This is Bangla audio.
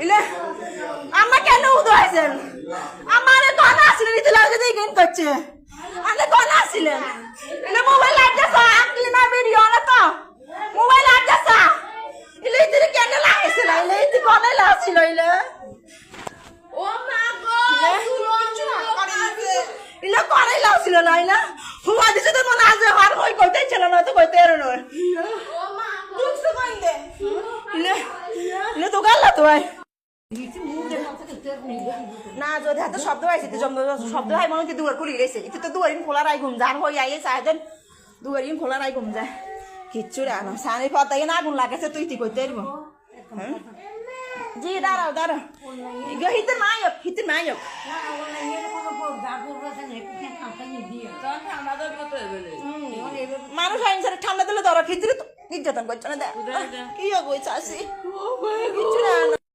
ইলে আমা কেন উদয়ছেন আমারে কোন আসলে নিতে লাগে দেই গেন করছে আরে কোন আসলে ইলে মোবাইল লাগছে আকলি না ভিডিও না তো মোবাইল লাগছে ইলে ইতে কেন লাগছে ইলে ইতে কোন লাগছিল ইলে ও মা গো ইলে কোন লাগছিল না হুয়া দিছে তো মনে আছে আর কই কইতে ছিল না তো কইতে এর নয় ও মা গো দুঃখ কইতে ইলে তো গাল তো ভাই না যদি হাতে শব্দ আইছে তো শব্দ হয় মনে কি দুয়ার খুলি গেছে এটা তো দুয়ারিন খোলা রাই ঘুম যান হই আইছে সাহেন দুয়ারিন খোলা রাই ঘুম যায় কিচ্ছু রে না সানি পতাই না আগুন লাগাছে তুই কইতে এরব জি দাঁড়াও দাঁড়াও ইগো হিতে মায়ক না অনলাইনে কোনো গাগুর রসে নেই ঠান্ডা নি দিয়ে তখন আমাদের মতো এবেলে মানুষ আইন সারা ঠান্ডা দিলে ধরো খিচুড়ি তো নির্যাতন করছ না কি হবো চাষি ও মাই